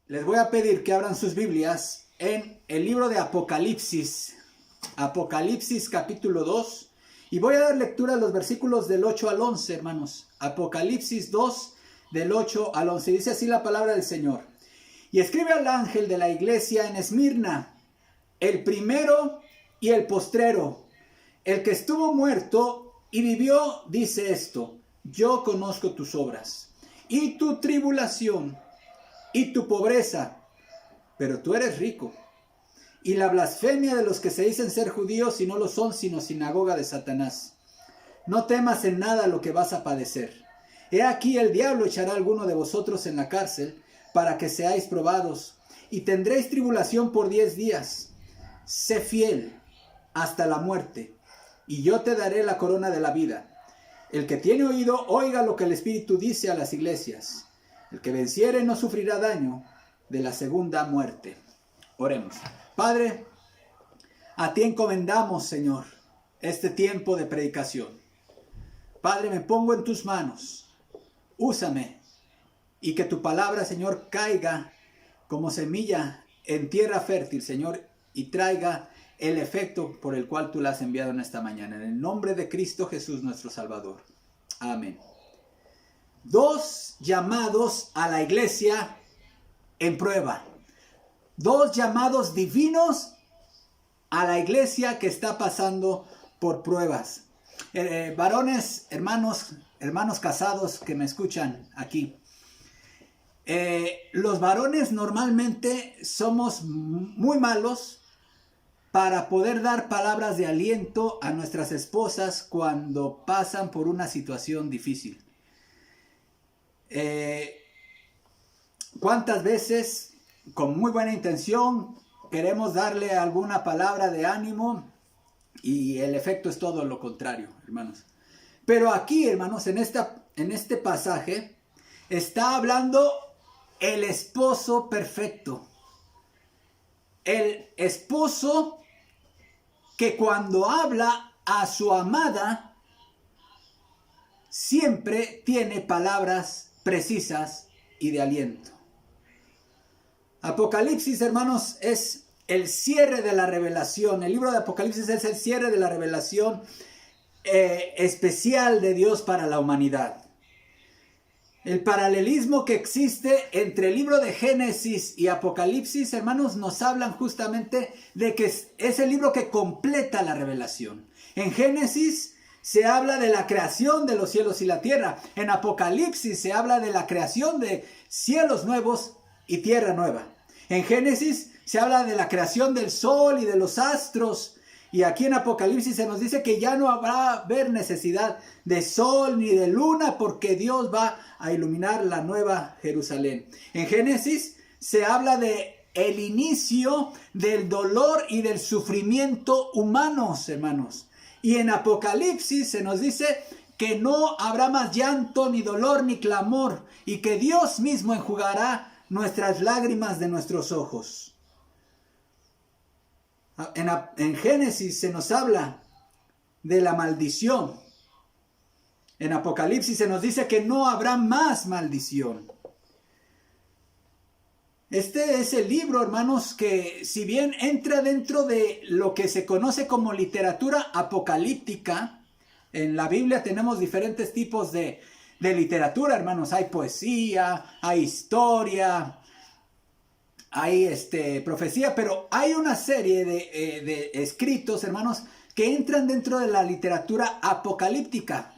Les voy a pedir que abran sus Biblias en el libro de Apocalipsis, Apocalipsis capítulo 2, y voy a dar lectura a los versículos del 8 al 11, hermanos. Apocalipsis 2, del 8 al 11. Dice así la palabra del Señor. Y escribe al ángel de la iglesia en Esmirna, el primero y el postrero, el que estuvo muerto y vivió, dice esto: yo conozco tus obras y tu tribulación y tu pobreza, pero tú eres rico, y la blasfemia de los que se dicen ser judíos y no lo son, sino sinagoga de Satanás. No temas en nada lo que vas a padecer. He aquí, el diablo echará a alguno de vosotros en la cárcel para que seáis probados, y tendréis tribulación por 10 días. Sé fiel hasta la muerte, y yo te daré la corona de la vida. El que tiene oído, oiga lo que el Espíritu dice a las iglesias. El que venciere no sufrirá daño de la segunda muerte. Oremos. Padre, a ti encomendamos, Señor, este tiempo de predicación. Padre, me pongo en tus manos. Úsame, y que tu palabra, Señor, caiga como semilla en tierra fértil, Señor, y traiga el efecto por el cual tú la has enviado en esta mañana. En el nombre de Cristo Jesús, nuestro Salvador. Amén. 2 llamados a la iglesia en prueba. 2 llamados divinos a la iglesia que está pasando por pruebas. Varones, hermanos casados que me escuchan aquí. Los varones normalmente somos muy malos para poder dar palabras de aliento a nuestras esposas cuando pasan por una situación difícil. ¿Cuántas veces, con muy buena intención, queremos darle alguna palabra de ánimo y el efecto es todo lo contrario, hermanos? Pero aquí, hermanos, en este pasaje está hablando el esposo perfecto. El esposo que cuando habla a su amada siempre tiene palabras precisas y de aliento. Apocalipsis, hermanos, es el cierre de la revelación. El libro de Apocalipsis es el cierre de la revelación especial de Dios para la humanidad. El paralelismo que existe entre el libro de Génesis y Apocalipsis, hermanos, nos hablan justamente de que es el libro que completa la revelación. En Génesis se habla de la creación de los cielos y la tierra. En Apocalipsis se habla de la creación de cielos nuevos y tierra nueva. En Génesis se habla de la creación del sol y de los astros. Y aquí en Apocalipsis se nos dice que ya no habrá haber necesidad de sol ni de luna porque Dios va a iluminar la nueva Jerusalén. En Génesis se habla de el inicio del dolor y del sufrimiento humanos, hermanos. Y en Apocalipsis se nos dice que no habrá más llanto, ni dolor, ni clamor, y que Dios mismo enjugará nuestras lágrimas de nuestros ojos. En Génesis se nos habla de la maldición. En Apocalipsis se nos dice que no habrá más maldición. Este es el libro, hermanos, que si bien entra dentro de lo que se conoce como literatura apocalíptica, en la Biblia tenemos diferentes tipos de literatura, hermanos. Hay poesía, hay historia, hay profecía, pero hay una serie de escritos, hermanos, que entran dentro de la literatura apocalíptica.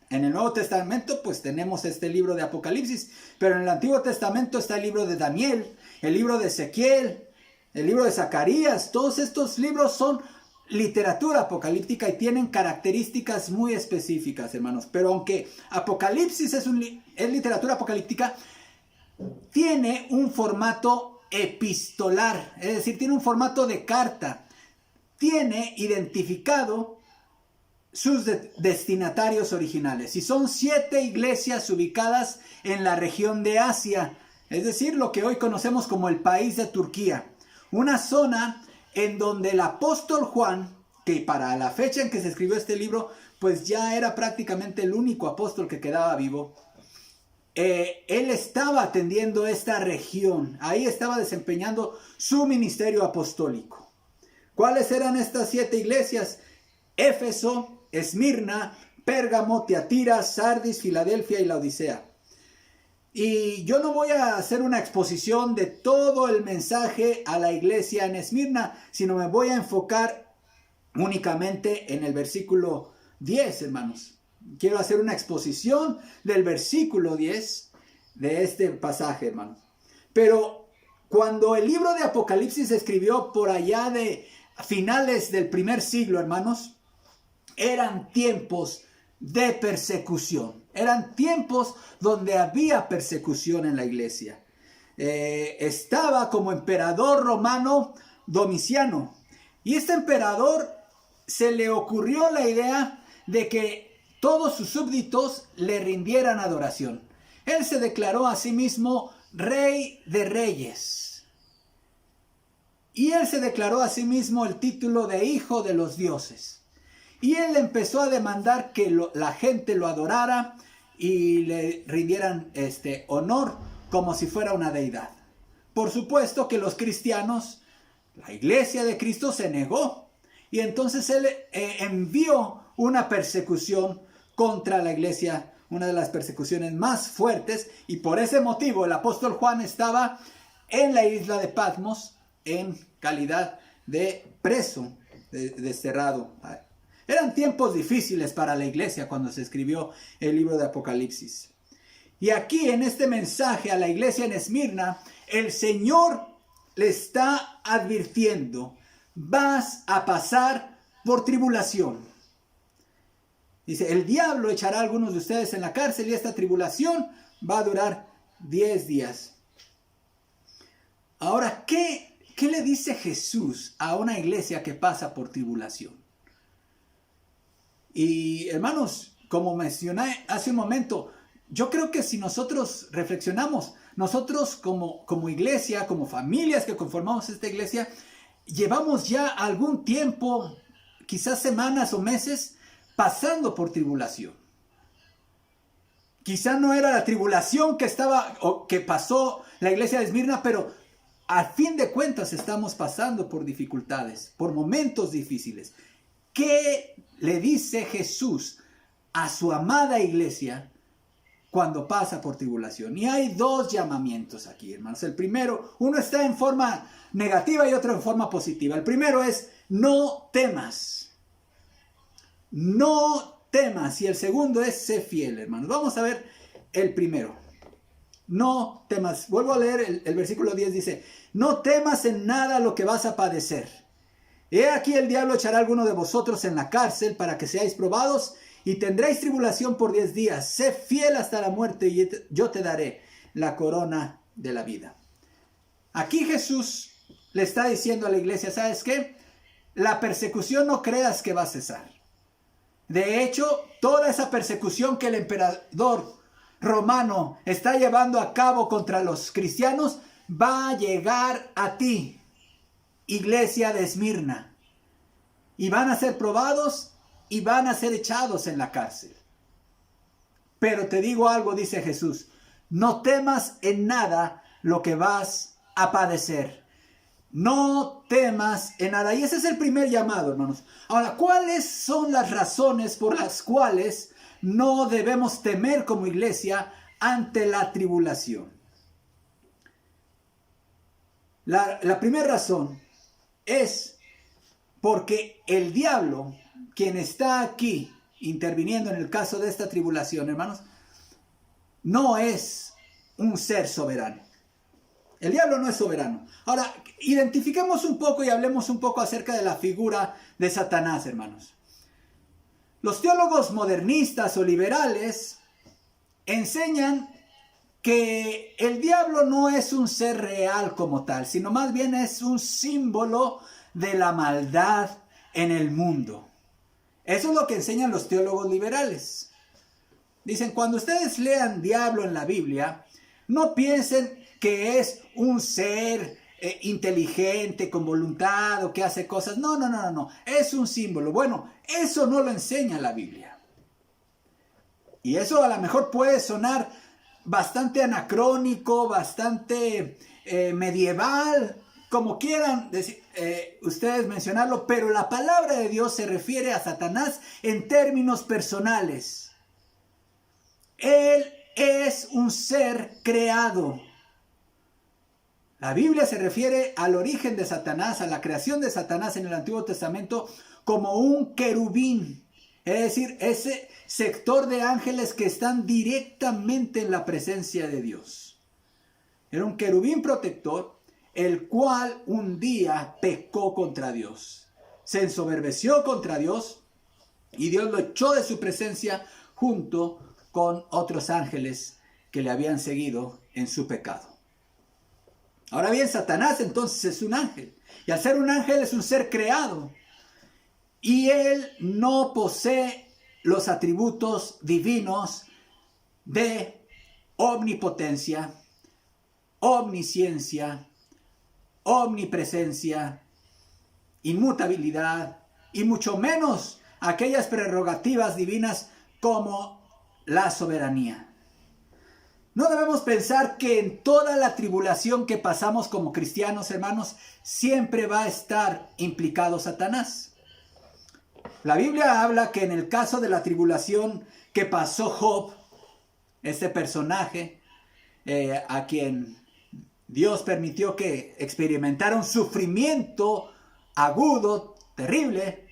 En el Nuevo Testamento, pues tenemos este libro de Apocalipsis, pero en el Antiguo Testamento está el libro de Daniel, el libro de Ezequiel, el libro de Zacarías. Todos estos libros son literatura apocalíptica y tienen características muy específicas, hermanos. Pero aunque Apocalipsis es literatura apocalíptica, tiene un formato epistolar, es decir, tiene un formato de carta. Tiene identificado sus destinatarios originales. Y son 7 iglesias ubicadas en la región de Asia, es decir, lo que hoy conocemos como el país de Turquía. Una zona en donde el apóstol Juan, que para la fecha en que se escribió este libro, pues ya era prácticamente el único apóstol que quedaba vivo, él estaba atendiendo esta región. Ahí estaba desempeñando su ministerio apostólico. ¿Cuáles eran estas 7 iglesias? Éfeso, Esmirna, Pérgamo, Tiatira, Sardis, Filadelfia y Laodicea. Y yo no voy a hacer una exposición de todo el mensaje a la iglesia en Esmirna, sino me voy a enfocar únicamente en el versículo 10, hermanos. Quiero hacer una exposición del versículo 10 de este pasaje, hermanos. Pero cuando el libro de Apocalipsis se escribió por allá de finales del primer siglo, hermanos, eran tiempos de persecución. Eran tiempos donde había persecución en la iglesia. Estaba como emperador romano Domiciano. Y este emperador se le ocurrió la idea de que todos sus súbditos le rindieran adoración. Él se declaró a sí mismo rey de reyes. Y él se declaró a sí mismo el título de hijo de los dioses. Y él empezó a demandar que la gente lo adorara y le rindieran honor como si fuera una deidad. Por supuesto que los cristianos, la iglesia de Cristo, se negó. Y entonces él envió una persecución contra la iglesia, una de las persecuciones más fuertes. Y por ese motivo el apóstol Juan estaba en la isla de Patmos en calidad de preso, desterrado. Eran tiempos difíciles para la iglesia cuando se escribió el libro de Apocalipsis. Y aquí en este mensaje a la iglesia en Esmirna, el Señor le está advirtiendo: vas a pasar por tribulación. Dice, el diablo echará a algunos de ustedes en la cárcel y esta tribulación va a durar 10 días. Ahora, ¿qué le dice Jesús a una iglesia que pasa por tribulación? Y hermanos, como mencioné hace un momento, yo creo que si nosotros reflexionamos, nosotros como iglesia, como familias que conformamos esta iglesia, llevamos ya algún tiempo, quizás semanas o meses, pasando por tribulación. Quizá no era la tribulación que estaba o que pasó la iglesia de Esmirna, pero al fin de cuentas estamos pasando por dificultades, por momentos difíciles. ¿Qué le dice Jesús a su amada iglesia cuando pasa por tribulación? Y hay 2 llamamientos aquí, hermanos. El primero, uno está en forma negativa y otro en forma positiva. El primero es: no temas. No temas. Y el segundo es: sé fiel, hermanos. Vamos a ver el primero. No temas. Vuelvo a leer el versículo 10. Dice: no temas en nada lo que vas a padecer. He aquí el diablo echará a alguno de vosotros en la cárcel para que seáis probados y tendréis tribulación por 10 días. Sé fiel hasta la muerte y yo te daré la corona de la vida. Aquí Jesús le está diciendo a la iglesia: ¿sabes qué? La persecución no creas que va a cesar. De hecho, toda esa persecución que el emperador romano está llevando a cabo contra los cristianos va a llegar a ti, iglesia de Esmirna, y van a ser probados y van a ser echados en la cárcel. Pero te digo algo, dice Jesús: no temas en nada lo que vas a padecer. No temas en nada. Y ese es el primer llamado, hermanos. Ahora, ¿cuáles son las razones por las cuales no debemos temer como iglesia ante la tribulación? La primera razón es porque el diablo, quien está aquí interviniendo en el caso de esta tribulación, hermanos, no es un ser soberano. El diablo no es soberano. Ahora, identifiquemos un poco y hablemos un poco acerca de la figura de Satanás, hermanos. Los teólogos modernistas o liberales enseñan que el diablo no es un ser real como tal, sino más bien es un símbolo de la maldad en el mundo. Eso es lo que enseñan los teólogos liberales. Dicen, cuando ustedes lean diablo en la Biblia, no piensen que es un ser inteligente, con voluntad o que hace cosas. No. Es un símbolo. Bueno, eso no lo enseña la Biblia. Y eso a lo mejor puede sonar bastante anacrónico, bastante medieval, como quieran decir, ustedes mencionarlo, pero la palabra de Dios se refiere a Satanás en términos personales. Él es un ser creado. La Biblia se refiere al origen de Satanás, a la creación de Satanás en el Antiguo Testamento como un querubín. Es decir, ese sector de ángeles que están directamente en la presencia de Dios. Era un querubín protector, el cual un día pecó contra Dios. Se ensoberbeció contra Dios y Dios lo echó de su presencia junto con otros ángeles que le habían seguido en su pecado. Ahora bien, Satanás entonces es un ángel. Y al ser un ángel es un ser creado. Y él no posee los atributos divinos de omnipotencia, omnisciencia, omnipresencia, inmutabilidad y mucho menos aquellas prerrogativas divinas como la soberanía. No debemos pensar que en toda la tribulación que pasamos como cristianos, hermanos, siempre va a estar implicado Satanás. La Biblia habla que en el caso de la tribulación que pasó Job, este personaje a quien Dios permitió que experimentara un sufrimiento agudo, terrible,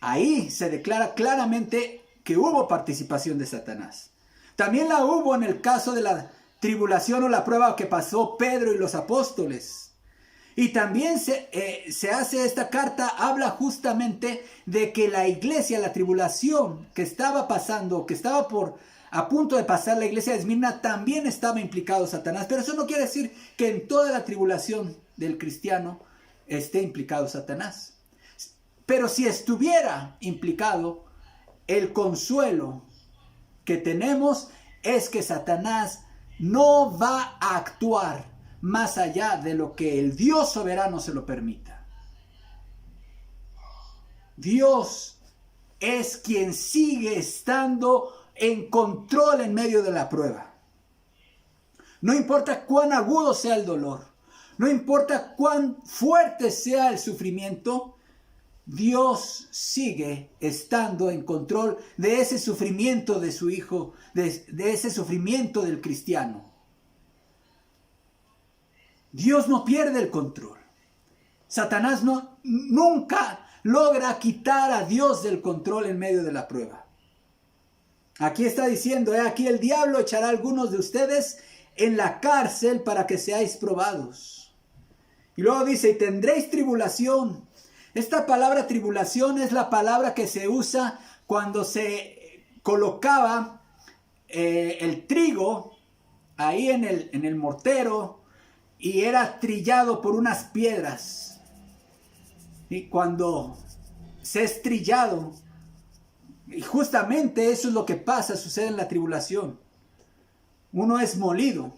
ahí se declara claramente que hubo participación de Satanás. También la hubo en el caso de la tribulación o la prueba que pasó Pedro y los apóstoles. Y también se hace esta carta, habla justamente de que la iglesia, la tribulación que estaba pasando, que estaba a punto de pasar la iglesia de Esmirna, también estaba implicado Satanás. Pero eso no quiere decir que en toda la tribulación del cristiano esté implicado Satanás. Pero si estuviera implicado, el consuelo que tenemos es que Satanás no va a actuar más allá de lo que el Dios soberano se lo permita. Dios es quien sigue estando en control en medio de la prueba. No importa cuán agudo sea el dolor, no importa cuán fuerte sea el sufrimiento, Dios sigue estando en control de ese sufrimiento de su Hijo, de ese sufrimiento del cristiano. Dios no pierde el control. Satanás nunca logra quitar a Dios del control en medio de la prueba. Aquí está diciendo, aquí el diablo echará a algunos de ustedes en la cárcel para que seáis probados. Y luego dice, y tendréis tribulación. Esta palabra tribulación es la palabra que se usa cuando se colocaba el trigo ahí en el mortero y era trillado por unas piedras. Y cuando se es trillado, y justamente eso es lo que pasa, sucede en la tribulación. Uno es molido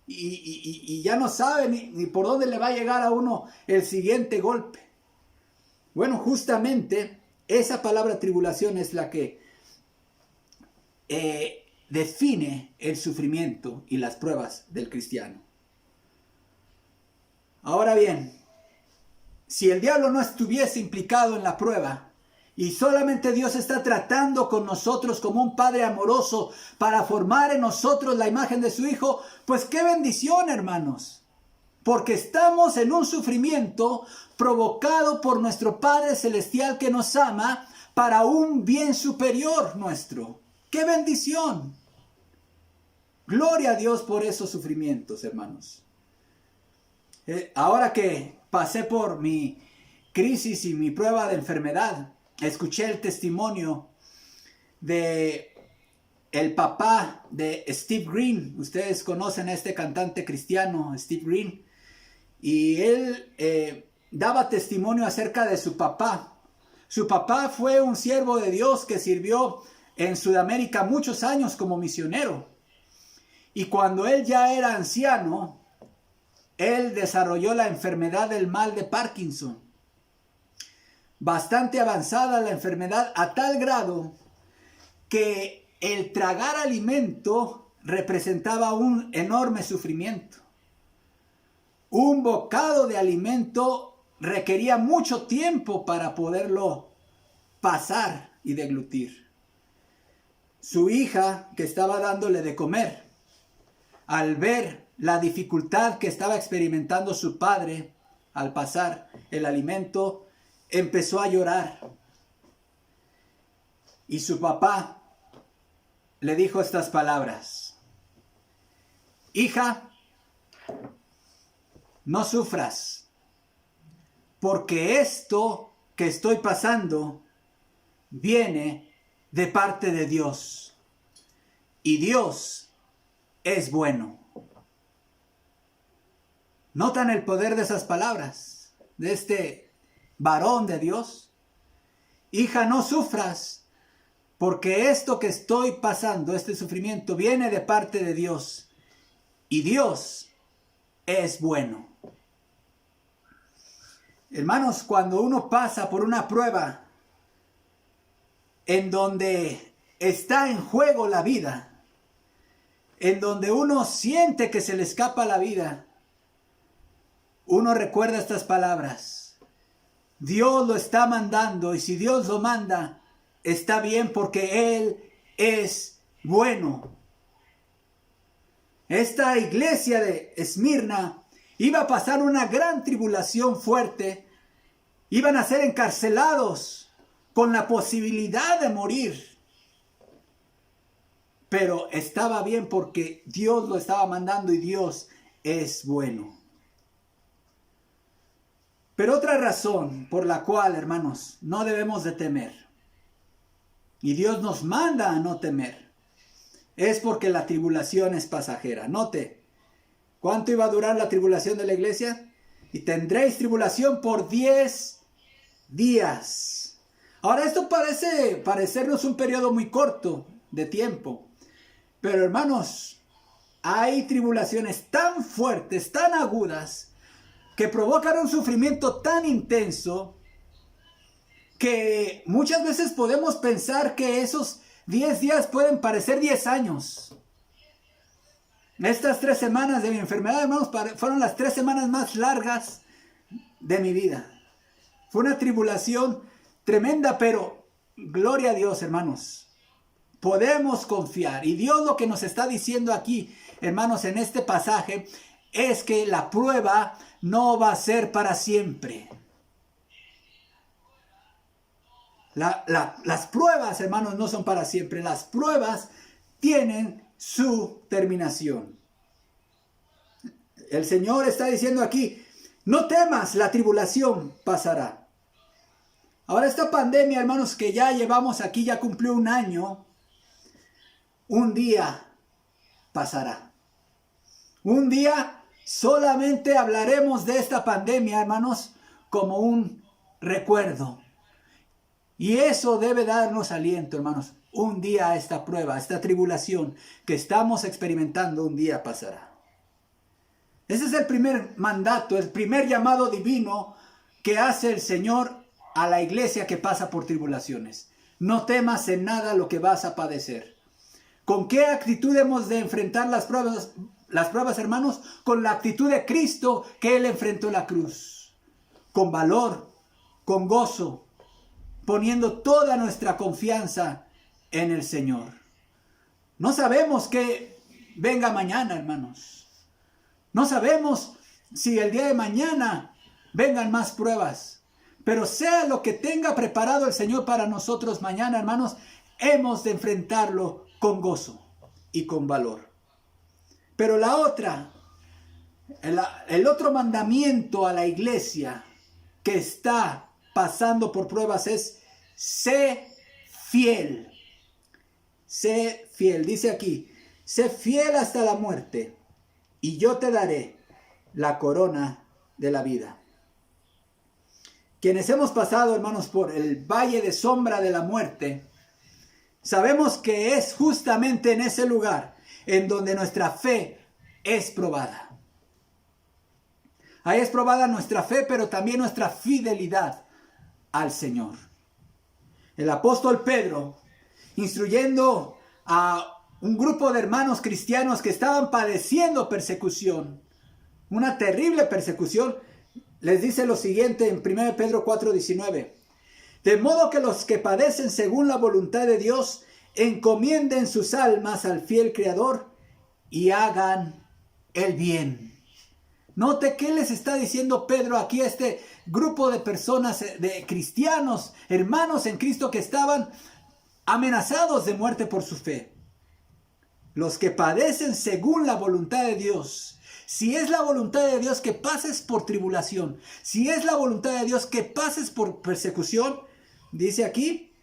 y ya no sabe ni por dónde le va a llegar a uno el siguiente golpe. Bueno, justamente esa palabra tribulación es la que define el sufrimiento y las pruebas del cristiano. Ahora bien, si el diablo no estuviese implicado en la prueba y solamente Dios está tratando con nosotros como un padre amoroso para formar en nosotros la imagen de su Hijo, pues qué bendición, hermanos. Porque estamos en un sufrimiento provocado por nuestro Padre Celestial que nos ama para un bien superior nuestro. ¡Qué bendición! Gloria a Dios por esos sufrimientos, hermanos. Ahora que pasé por mi crisis y mi prueba de enfermedad, escuché el testimonio de el papá de Steve Green. Ustedes conocen a este cantante cristiano, Steve Green. Y él daba testimonio acerca de su papá. Su papá fue un siervo de Dios que sirvió en Sudamérica muchos años como misionero. Y cuando él ya era anciano, él desarrolló la enfermedad del mal de Parkinson. Bastante avanzada la enfermedad a tal grado que el tragar alimento representaba un enorme sufrimiento. Un bocado de alimento requería mucho tiempo para poderlo pasar y deglutir. Su hija, que estaba dándole de comer, al ver la dificultad que estaba experimentando su padre al pasar el alimento, empezó a llorar. Y su papá le dijo estas palabras: hija, no sufras, porque esto que estoy pasando viene de parte de Dios, y Dios es bueno. ¿Notan el poder de esas palabras de este varón de Dios? Hija, no sufras, porque esto que estoy pasando, este sufrimiento, viene de parte de Dios, y Dios es bueno. Hermanos, cuando uno pasa por una prueba en donde está en juego la vida, en donde uno siente que se le escapa la vida, uno recuerda estas palabras: Dios lo está mandando, y si Dios lo manda, está bien, porque Él es bueno. Esta iglesia de Esmirna iba a pasar una gran tribulación fuerte. Iban a ser encarcelados con la posibilidad de morir. Pero estaba bien porque Dios lo estaba mandando, y Dios es bueno. Pero otra razón por la cual, hermanos, no debemos de temer, y Dios nos manda a no temer, es porque la tribulación es pasajera. Note, ¿cuánto iba a durar la tribulación de la iglesia? Y tendréis tribulación por 10 días. Ahora, esto parece parecernos un periodo muy corto de tiempo, pero hermanos, hay tribulaciones tan fuertes, tan agudas, que provocan un sufrimiento tan intenso, que muchas veces podemos pensar que esos 10 días pueden parecer 10 años. Estas 3 semanas de mi enfermedad, hermanos, fueron las 3 semanas más largas de mi vida. Fue una tribulación tremenda, pero gloria a Dios, hermanos. Podemos confiar. Y Dios lo que nos está diciendo aquí, hermanos, en este pasaje, es que la prueba no va a ser para siempre. Las pruebas, hermanos, no son para siempre. Las pruebas tienen su terminación. El Señor está diciendo aquí: no temas, la tribulación pasará. Ahora, esta pandemia, hermanos, que ya llevamos aquí, ya cumplió un año. Un día pasará. Un día solamente hablaremos de esta pandemia, hermanos, como un recuerdo. Y eso debe darnos aliento, hermanos. Un día esta prueba, esta tribulación que estamos experimentando, un día pasará. Ese es el primer mandato, el primer llamado divino que hace el Señor a la iglesia que pasa por tribulaciones. No temas en nada lo que vas a padecer. ¿Con qué actitud hemos de enfrentar las pruebas, hermanos? Con la actitud de Cristo, que Él enfrentó la cruz. Con valor, con gozo, poniendo toda nuestra confianza en el Señor. No sabemos qué venga mañana, hermanos. No sabemos si el día de mañana vengan más pruebas. Pero sea lo que tenga preparado el Señor para nosotros mañana, hermanos, hemos de enfrentarlo con gozo y con valor. Pero el otro mandamiento a la iglesia que está pasando por pruebas es: sé fiel. Sé fiel. Dice aquí: sé fiel hasta la muerte, y yo te daré la corona de la vida. Quienes hemos pasado, hermanos, por el valle de sombra de la muerte, sabemos que es justamente en ese lugar en donde nuestra fe es probada. Ahí es probada nuestra fe, pero también nuestra fidelidad al Señor. El apóstol Pedro, instruyendo a un grupo de hermanos cristianos que estaban padeciendo persecución, una terrible persecución, les dice lo siguiente en 1 Pedro 4:19. De modo que los que padecen según la voluntad de Dios encomienden sus almas al fiel Creador y hagan el bien. Note qué les está diciendo Pedro aquí a este grupo de personas, de cristianos, hermanos en Cristo que estaban amenazados de muerte por su fe. Los que padecen según la voluntad de Dios. Si es la voluntad de Dios que pases por tribulación, si es la voluntad de Dios que pases por persecución, dice aquí,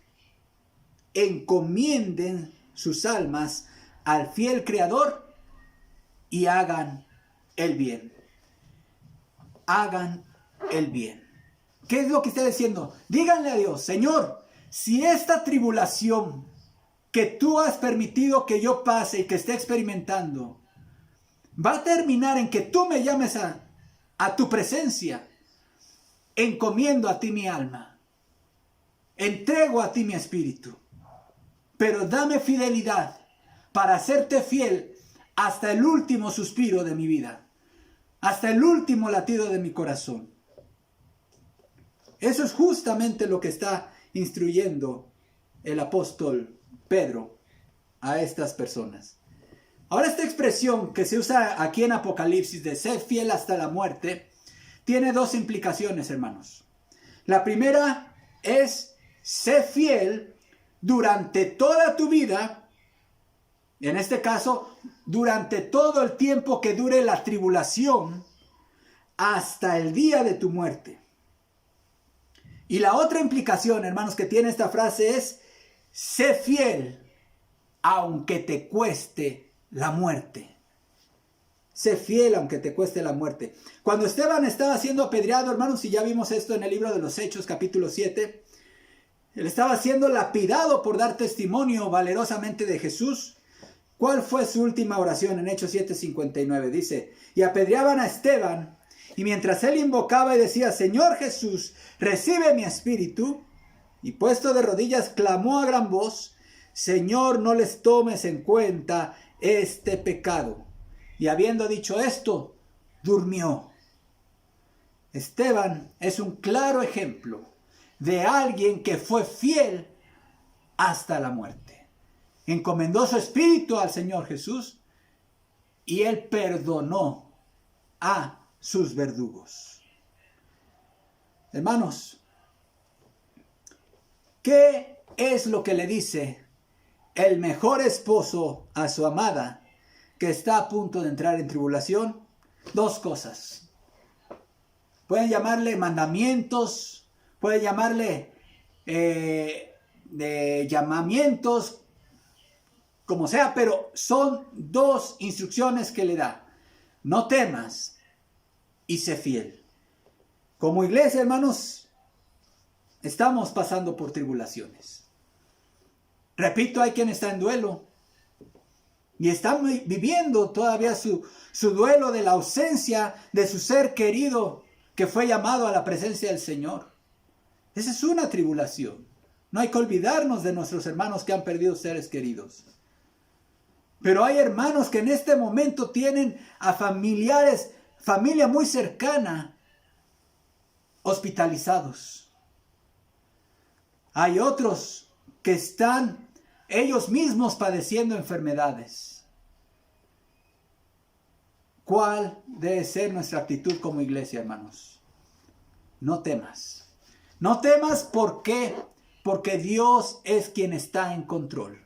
encomienden sus almas al fiel Creador y hagan el bien. Hagan el bien. ¿Qué es lo que está diciendo? Díganle a Dios, Señor, si esta tribulación que tú has permitido que yo pase y que esté experimentando va a terminar en que tú me llames a tu presencia, encomiendo a ti mi alma, entrego a ti mi espíritu, pero dame fidelidad para hacerte fiel hasta el último suspiro de mi vida, hasta el último latido de mi corazón. Eso es justamente lo que está instruyendo el apóstol Pedro a estas personas. Ahora, esta expresión que se usa aquí en Apocalipsis de ser fiel hasta la muerte tiene dos implicaciones, hermanos. La primera es ser fiel durante toda tu vida, en este caso, durante todo el tiempo que dure la tribulación, hasta el día de tu muerte. Y la otra implicación, hermanos, que tiene esta frase es, sé fiel aunque te cueste la muerte. Sé fiel aunque te cueste la muerte. Cuando Esteban estaba siendo apedreado, hermanos, y ya vimos esto en el libro de los Hechos, capítulo 7, él estaba siendo lapidado por dar testimonio valerosamente de Jesús. ¿Cuál fue su última oración en Hechos 7:59? Dice, y apedreaban a Esteban, y mientras él invocaba y decía, Señor Jesús, recibe mi espíritu, y puesto de rodillas clamó a gran voz, Señor, no les tomes en cuenta este pecado. Y habiendo dicho esto, durmió. Esteban es un claro ejemplo de alguien que fue fiel hasta la muerte. Encomendó su espíritu al Señor Jesús y él perdonó a sus verdugos. Hermanos, ¿qué es lo que le dice el mejor esposo a su amada que está a punto de entrar en tribulación? Dos cosas. Pueden llamarle mandamientos, pueden llamarle llamamientos, como sea, pero son dos instrucciones que le da. No temas y sé fiel. Como iglesia, hermanos, estamos pasando por tribulaciones. Repito, hay quien está en duelo y están viviendo todavía su duelo de la ausencia de su ser querido que fue llamado a la presencia del Señor. Esa es una tribulación. No hay que olvidarnos de nuestros hermanos que han perdido seres queridos. Pero hay hermanos que en este momento tienen a familiares, familia muy cercana, hospitalizados. Hay otros que están ellos mismos padeciendo enfermedades. ¿Cuál debe ser nuestra actitud como iglesia, hermanos? No temas. No temas, ¿por qué? Porque Dios es quien está en control.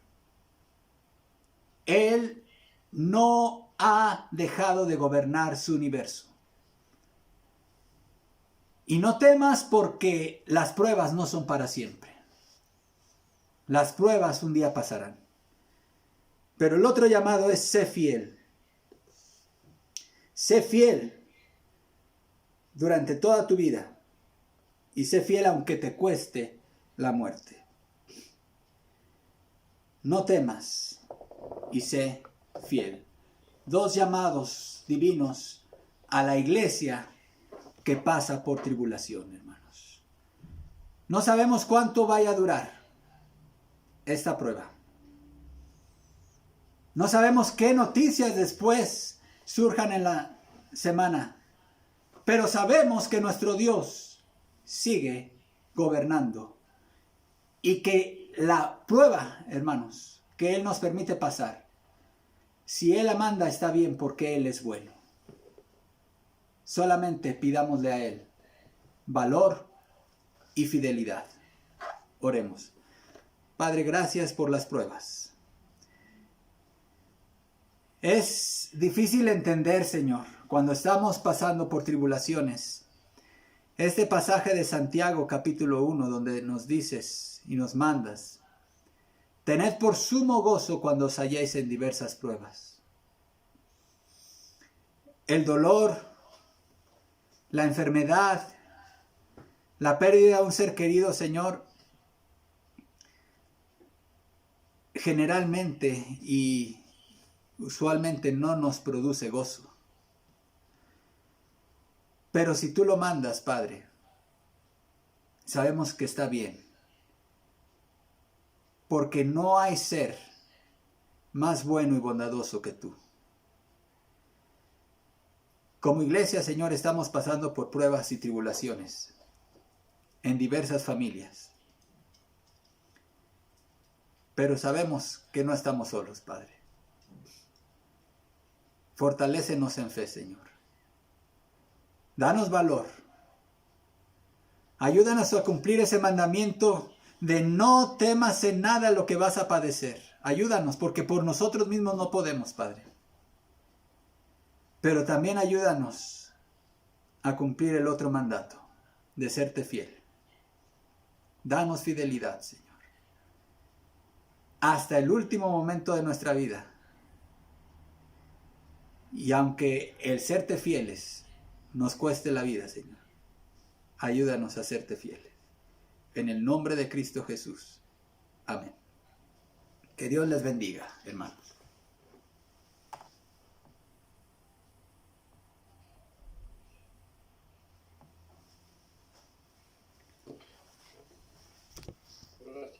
Él no ha dejado de gobernar su universo. Y no temas porque las pruebas no son para siempre. Las pruebas un día pasarán. Pero el otro llamado es sé fiel. Sé fiel durante toda tu vida. Y sé fiel aunque te cueste la muerte. No temas y sé fiel. Dos llamados divinos a la iglesia que pasa por tribulación, hermanos. No sabemos cuánto vaya a durar esta prueba. No sabemos qué noticias después surjan en la semana, pero sabemos que nuestro Dios sigue gobernando y que la prueba, hermanos, que Él nos permite pasar, si Él la manda está bien porque Él es bueno. Solamente pidámosle a Él valor y fidelidad. Oremos. Padre, gracias por las pruebas. Es difícil entender, Señor, cuando estamos pasando por tribulaciones. Este pasaje de Santiago capítulo 1, donde nos dices y nos mandas: tened por sumo gozo cuando os halléis en diversas pruebas. El dolor, la enfermedad, la pérdida de un ser querido, Señor, generalmente y usualmente no nos produce gozo. Pero si tú lo mandas, Padre, sabemos que está bien. Porque no hay ser más bueno y bondadoso que tú. Como iglesia, Señor, estamos pasando por pruebas y tribulaciones en diversas familias. Pero sabemos que no estamos solos, Padre. Fortalécenos en fe, Señor. Danos valor. Ayúdanos a cumplir ese mandamiento de no temas en nada lo que vas a padecer. Ayúdanos, porque por nosotros mismos no podemos, Padre. Pero también ayúdanos a cumplir el otro mandato, de serte fiel. Danos fidelidad, Señor. Hasta el último momento de nuestra vida. Y aunque el serte fieles nos cueste la vida, Señor, ayúdanos a serte fieles. En el nombre de Cristo Jesús. Amén. Que Dios les bendiga, hermanos.